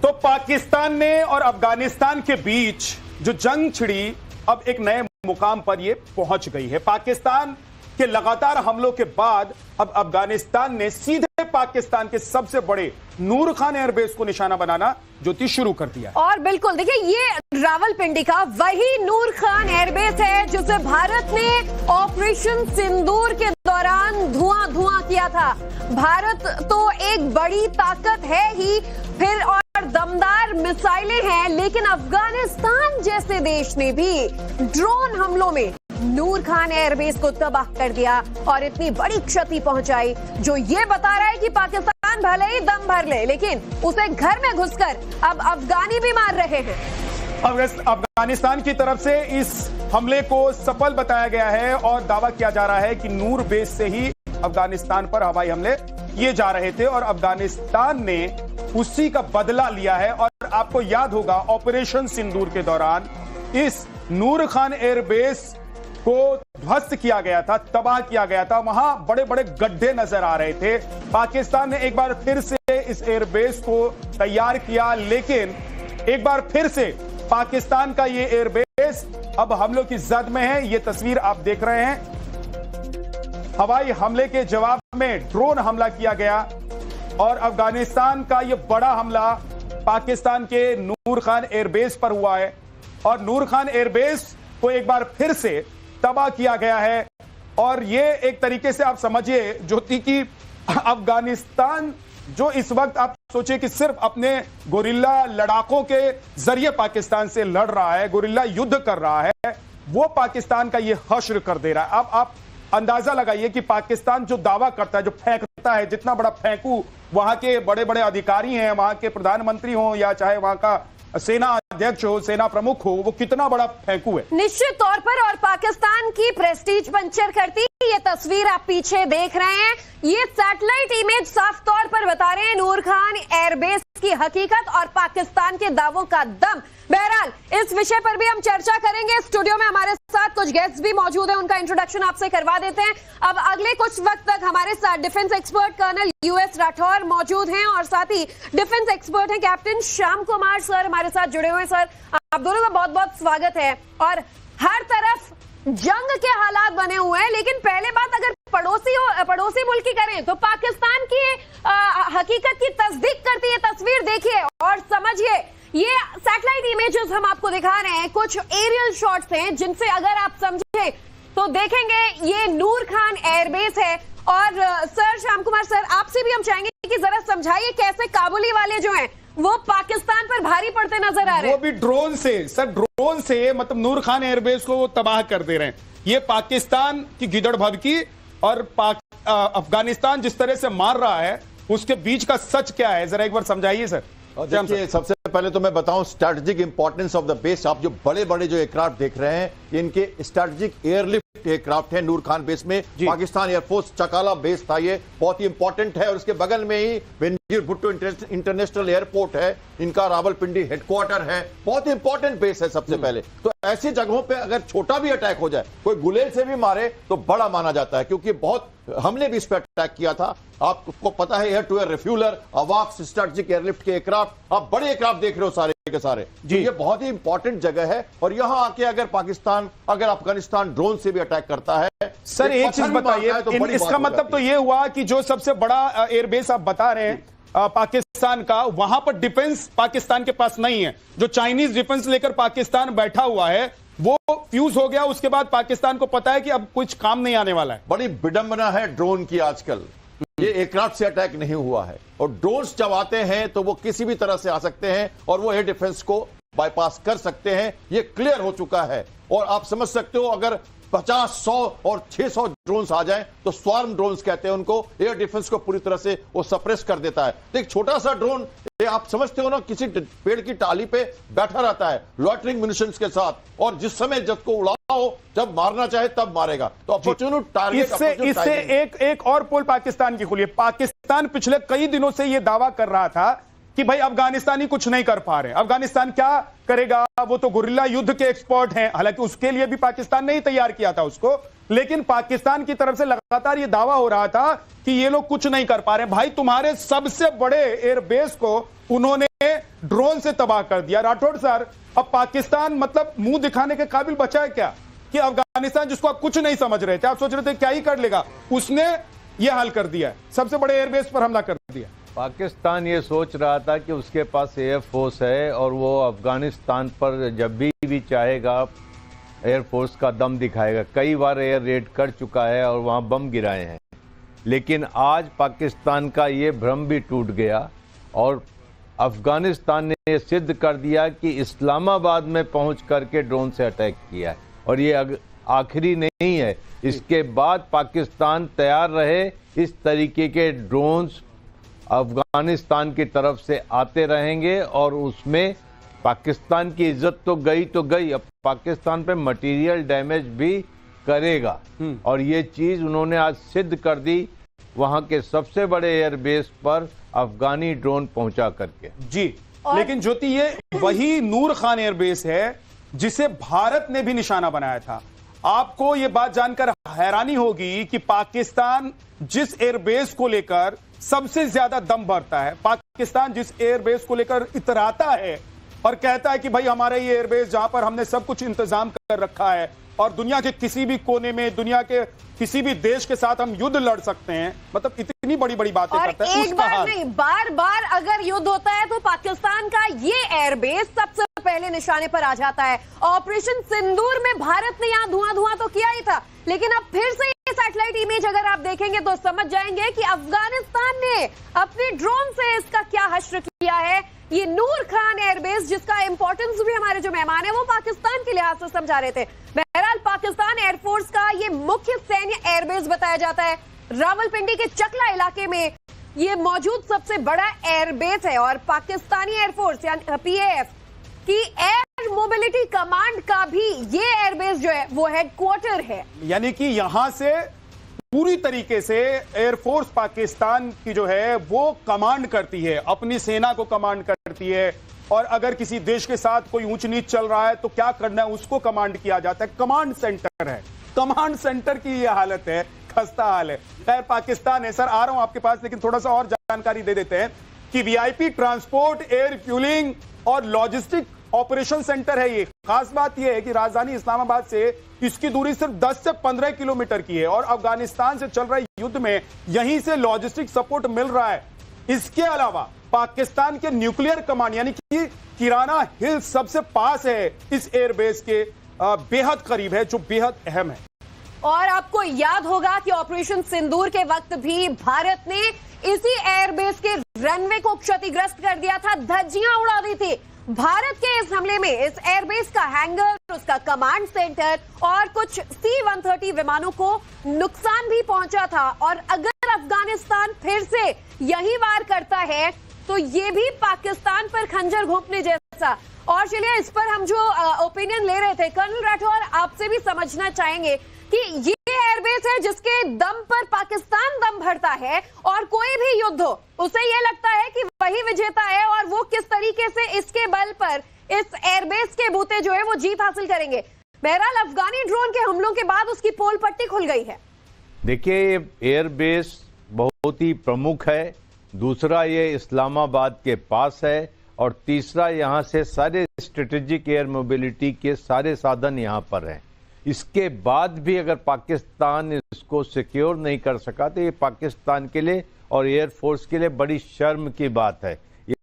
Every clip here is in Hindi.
तो पाकिस्तान ने और अफगानिस्तान के बीच जो जंग छिड़ी अब एक नए मुकाम पर यह पहुंच गई है। पाकिस्तान के लगातार हमलों के बाद अब अफगानिस्तान ने सीधे पाकिस्तान के सबसे बड़े नूर खान एयरबेस को निशाना बनाना ज्योति शुरू कर दिया। और बिल्कुल देखिए, ये रावलपिंडी का वही नूर खान एयरबेस है जिसे भारत ने ऑपरेशन सिंदूर के दौरान धुआं किया था। भारत तो एक बड़ी ताकत है ही, फिर और दमदार मिसाइलें हैं, लेकिन अफगानिस्तान जैसे देश ने भी ड्रोन हमलों में नूर खान एयरबेस को तबाह कर दिया और इतनी बड़ी क्षति पहुंचाई, जो ये बता रहा है कि पाकिस्तान भले ही दम भर ले, लेकिन उसे घर में घुसकर अब अफगानी भी मार रहे हैं। अफगानिस्तान की तरफ से इस हमले को सफल बताया गया है और दावा किया जा रहा है कि नूर बेस से ही अफगानिस्तान पर हवाई हमले किए जा रहे थे और अफगानिस्तान ने उसी का बदला लिया है। और आपको याद होगा, ऑपरेशन सिंदूर के दौरान इस नूर खान एयरबेस को ध्वस्त किया गया था, तबाह किया गया था। वहां बड़े बड़े गड्ढे नजर आ रहे थे। पाकिस्तान ने एक बार फिर से इस एयरबेस को तैयार किया, लेकिन एक बार फिर से पाकिस्तान का ये एयरबेस अब हमलों की जद में है। ये तस्वीर आप देख रहे हैं, हवाई हमले के जवाब में ड्रोन हमला किया गया और अफगानिस्तान का ये बड़ा हमला पाकिस्तान के नूर खान एयरबेस पर हुआ है और नूर खान एयरबेस को एक बार फिर से तबाह किया गया है। और ये एक तरीके से आप समझिए ज्योति की अफगानिस्तान जो इस वक्त आप सोचिए कि सिर्फ अपने गोरिल्ला लड़ाकों के जरिए पाकिस्तान से लड़ रहा है, गोरिल्ला युद्ध कर रहा है, वो पाकिस्तान का ये हश्र कर दे रहा है। अब आप अंदाजा लगाइए कि पाकिस्तान जो दावा करता है, जो फेंकता है, जितना बड़ा फेंकू वहां के बड़े बड़े अधिकारी हैं, वहां के प्रधानमंत्री हो या चाहे वहां का सेना अध्यक्ष हो, सेना प्रमुख हो, वो कितना बड़ा फेंकू है निश्चित तौर पर। और पाकिस्तान की प्रेस्टीज पंचर करती ये तस्वीर आप पीछे देख रहे हैं, ये सैटेलाइट इमेज साफ तौर पर बता रहे हैं नूर खान एयरबेस की हकीकत और पाकिस्तान के दावों का दम। बहरहाल इस विषय पर भी हम चर्चा करेंगे। स्टूडियो में हमारे साथ कुछ गेस्ट भी मौजूद हैं, उनका इंट्रोडक्शन आपसे करवा देते हैं। अब अगले कुछ वक्त तक हमारे साथ defence expert colonel US Rathore मौजूद हैं और साथ ही डिफेंस एक्सपर्ट हैं कैप्टन श्याम कुमार सर हमारे साथ जुड़े हुए। सर, आप दोनों का बहुत बहुत स्वागत है। और हर तरफ जंग के हालात बने हुए हैं, लेकिन पहले बात अगर पड़ोसी मुल्क की करें तो पाकिस्तान की हकीकत की तस्दीक करती है तस्वीर। देखिए और समझिए, ये सैटेलाइट इमेजेस हम आपको दिखा रहे हैं, कुछ एरियल शॉट्स हैं जिनसे अगर आप समझे तो देखेंगे ये नूर खान एयरबेस है। और सर श्याम कुमार सर, आपसे भी हम चाहेंगे कि जरा समझाइए कैसे काबुली वाले जो हैं वो पाकिस्तान पर भारी पड़ते नजर आ रहे हैं। वो भी ड्रोन से, सर ड्रोन से, मतलब नूर खान एयरबेस को वो तबाह कर दे रहे हैं। ये पाकिस्तान की गिदड़ भभकी और अफगानिस्तान जिस तरह से मार रहा है उसके बीच का सच क्या है, जरा एक बार समझाइए सर। देखिए, सबसे पहले तो मैं बताऊं strategic importance of the base. आप जो बड़े बड़े जो एयरक्राफ्ट देख रहे हैं, इनके स्ट्रैटेजिक एयरलिफ्ट एयरक्राफ्ट है नूर खान बेस में। पाकिस्तान एयरफोर्स चकाला बेस था, ये बहुत ही इंपॉर्टेंट है। और उसके बगल में ही बेनजीर भुट्टो इंटरनेशनल एयरपोर्ट है, इनका रावलपिंडी हेडक्वार्टर है, बहुत ही इंपॉर्टेंट बेस है सबसे पहले। तो ऐसी जगहों पे अगर छोटा भी अटैक हो जाए, कोई गुलेल से भी मारे तो बड़ा माना जाता है, क्योंकि बहुत हमने भी इस पर अटैक किया था। आपको पता है एयर टू एयर रिफ्यूलर, अवाक्स, स्ट्रैटेजिक एयरलिफ्ट के एयरक्राफ्ट, आप बड़े एयरक्राफ्ट देख रहे हो सारे के सारे जी। ये बहुत ही इंपॉर्टेंट जगह है और यहां आके अगर पाकिस्तान, अगर अफगानिस्तान ड्रोन से भी अटैक करता है। सर एक चीज बताइए, तो इसका मतलब तो ये हुआ कि जो सबसे बड़ा एयरबेस आप बता रहे हैं पाकिस्तान का, वहां पर डिफेंस पाकिस्तान के पास नहीं है। जो चाइनीज डिफेंस लेकर पाकिस्तान बैठा हुआ है वो फ्यूज हो गया, उसके बाद पाकिस्तान को पता है कि अब कुछ काम नहीं आने वाला है। बड़ी विडंबना है ड्रोन की आजकल। ये एयरक्राफ्ट से अटैक नहीं हुआ है और ड्रोन्स जब आते हैं तो वो किसी भी तरह से आ सकते हैं और वो एयर डिफेंस को बाईपास कर सकते हैं, ये क्लियर हो चुका है। और आप समझ सकते हो अगर 50, 100 और 600 ड्रोन्स आ जाएं तो स्वार्म ड्रोन्स कहते हैं उनको, एयर डिफेंस को पूरी तरह से वो सप्रेस कर देता है। तो एक छोटा सा ड्रोन, आप समझते हो ना, किसी पेड़ की टाली पे बैठा रहता है लॉटरिंग म्यूनिशंस के साथ, और जिस समय जब को उड़ाओ, जब मारना चाहे तब मारेगा। तो अपॉर्चुनिटी टारगेट। इससे एक और पोल पाकिस्तान की खुली है। पाकिस्तान पिछले कई दिनों से यह दावा कर रहा था कि भाई अफगानिस्तानी कुछ नहीं कर पा रहे, अफगानिस्तान क्या करेगा, वो तो गुरिल्ला युद्ध के एक्सपर्ट हैं। हालांकि उसके लिए भी पाकिस्तान ने ही तैयार किया था उसको, लेकिन पाकिस्तान की तरफ से लगातार ये दावा हो रहा था कि ये लोग कुछ नहीं कर पा रहे। भाई तुम्हारे सबसे बड़े एयरबेस को उन्होंने ड्रोन से तबाह कर दिया। राठौड़ सर, अब पाकिस्तान मतलब मुंह दिखाने के काबिल बचा है क्या कि अफगानिस्तान जिसको आप कुछ नहीं समझ रहे थे, आप सोच रहे थे क्या ही कर लेगा, उसने यह हाल कर दिया है, सबसे बड़े एयरबेस पर हमला कर दिया। पाकिस्तान ये सोच रहा था कि उसके पास एयरफोर्स है और वो अफगानिस्तान पर जब भी चाहेगा एयरफोर्स का दम दिखाएगा। कई बार एयर रेड कर चुका है और वहाँ बम गिराए हैं, लेकिन आज पाकिस्तान का ये भ्रम भी टूट गया और अफगानिस्तान ने सिद्ध कर दिया कि इस्लामाबाद में पहुंच करके ड्रोन से अटैक किया है और ये आखिरी नहीं है। इसके बाद पाकिस्तान तैयार रहे, इस तरीके के ड्रोन्स अफगानिस्तान की तरफ से आते रहेंगे और उसमें पाकिस्तान की इज्जत तो गई, अब पाकिस्तान पे मटेरियल डैमेज भी करेगा और ये चीज उन्होंने आज सिद्ध कर दी वहां के सबसे बड़े एयरबेस पर अफगानी ड्रोन पहुंचा करके। जी, लेकिन ज्योति, ये वही नूर खान एयरबेस है जिसे भारत ने भी निशाना बनाया था। आपको ये बात जानकर हैरानी होगी कि पाकिस्तान जिस एयरबेस को लेकर सबसे ज्यादा दम भरता है, पाकिस्तान जिस एयरबेस को लेकर इतराता है और कहता है कि भाई हमारे ये एयरबेस जहां पर हमने सब कुछ इंतजाम कर रखा है और दुनिया के किसी भी कोने में, दुनिया के किसी भी देश के साथ हम युद्ध लड़ सकते हैं, मतलब इतनी बड़ी बड़ी बातें करता है। एक बार नहीं, बार बार अगर युद्ध होता है तो पाकिस्तान का ये एयरबेस सबसे पहले निशाने पर आ जाता है। ऑपरेशन सिंदूर में भारत ने यहाँ धुआं तो किया ही था, लेकिन अब फिर से ये सैटेलाइट इमेज अगर आप देखेंगे तो समझ जाएंगे कि अफगानिस्तान ने अपने ड्रोन से इसका क्या हश्र किया है। ये नूर खान एयरबेस, जिसका इंपॉर्टेंस भी हमारे जो मेहमान है वो पाकिस्तान के लिहाज से समझा रहे थे। बहरहाल पाकिस्तान एयरफोर्स का ये मुख्य सैन्य एयरबेस बताया जाता है। रावलपिंडी के चकला इलाके में ये मौजूद सबसे बड़ा एयरबेस है और पाकिस्तानी एयरफोर्स यानी पीएएफ की एयर मोबिलिटी कमांड का भी ये एयरबेस जो है वो हेडक्वार्टर है। यानी कि यहां से पूरी तरीके से एयरफोर्स पाकिस्तान की जो है वो कमांड करती है, अपनी सेना को कमांड करती है और अगर किसी देश के साथ कोई ऊंच नीच चल रहा है तो क्या करना है उसको कमांड किया जाता है। कमांड सेंटर है, कमांड सेंटर की यह हालत है, खस्ता हाल है। खैर पाकिस्तान है। सर आ रहा हूं आपके पास, लेकिन थोड़ा सा और जानकारी दे देते हैं कि वीआईपी ट्रांसपोर्ट, एयर फ्यूलिंग और लॉजिस्टिक ऑपरेशन सेंटर है। ये खास बात यह है कि राजधानी इस्लामाबाद से इसकी दूरी सिर्फ 10 से 15 किलोमीटर की है और अफगानिस्तान से चल रहे युद्ध में यहीं से लॉजिस्टिक सपोर्ट मिल रहा है। इसके अलावा पाकिस्तान के न्यूक्लियर कमांड यानी कि किराना हिल्स सबसे पास है, इस एयरबेस के बेहद करीब है, जो बेहद अहम है। और आपको याद होगा कि ऑपरेशन सिंदूर के वक्त भी भारत ने इसी एयरबेस के रनवे को क्षतिग्रस्त कर दिया था, धज्जियां उड़ा दी थी। भारत के इस हमले में इस एयरबेस का हैंगर, उसका कमांड सेंटर और कुछ C-130 विमानों को नुकसान भी पहुंचा था और अगर अफगानिस्तान फिर से यही वार करता है तो ये भी पाकिस्तान पर खंजर घोंपने जैसा। और चलिए इस पर हम जो ओपिनियन ले रहे थे, कर्नल राठौर आपसे भी समझना चाहेंगे कि ये एयरबेस है जिसके दम पर पाकिस्तान दम भरता है और कोई भी युद्ध हो उसे ये लगता है कि वही विजेता है और वो किस तरीके से इसके बल पर इस एयरबेस के बूते जो है वो जीत हासिल करेंगे। बहरहाल अफगानी ड्रोन के हमलों के बाद उसकी पोल पट्टी खुल गई है। देखिए एयरबेस बहुत ही प्रमुख है, दूसरा ये इस्लामाबाद के पास है और तीसरा यहाँ से सारे स्ट्रेटेजिक एयर मोबिलिटी के सारे साधन यहाँ पर हैं। इसके बाद भी अगर पाकिस्तान इसको सिक्योर नहीं कर सका तो ये पाकिस्तान के लिए और एयरफोर्स के लिए बड़ी शर्म की बात है।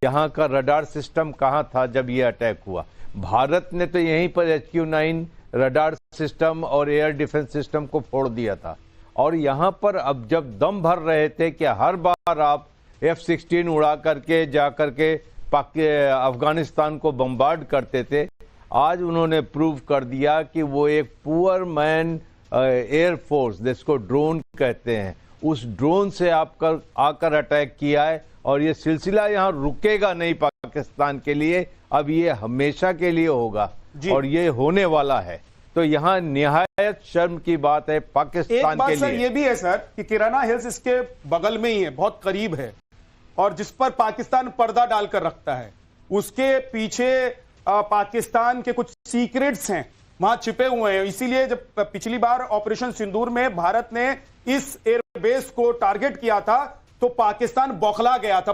यहाँ का रडार सिस्टम कहाँ था जब ये अटैक हुआ? भारत ने तो यहीं पर HQ-9 रडार सिस्टम और एयर डिफेंस सिस्टम को फोड़ दिया था और यहाँ पर अब जब दम भर रहे थे कि हर बार आप F-16 उड़ा करके जा करके अफगानिस्तान को बम्बार्ड करते थे, आज उन्होंने प्रूव कर दिया कि वो एक पुअर मैन एयरफोर्स, जिसको ड्रोन कहते हैं, उस ड्रोन से आकर अटैक किया है और ये सिलसिला यहाँ रुकेगा नहीं पाकिस्तान के लिए, अब ये हमेशा के लिए होगा और ये होने वाला है। तो यहाँ निहायत शर्म की बात है पाकिस्तान के लिए। सर ये भी है सर कि किराना हिल्स इसके बगल में ही है, बहुत करीब है और जिस पर पाकिस्तान पर्दा डालकर रखता है, उसके पीछे पाकिस्तान के कुछ सीक्रेट्स हैं, वहां छिपे हुए हैं। इसीलिए जब पिछली बार ऑपरेशन सिंदूर में भारत ने इस एयरबेस को टारगेट किया था तो पाकिस्तान बौखला गया था।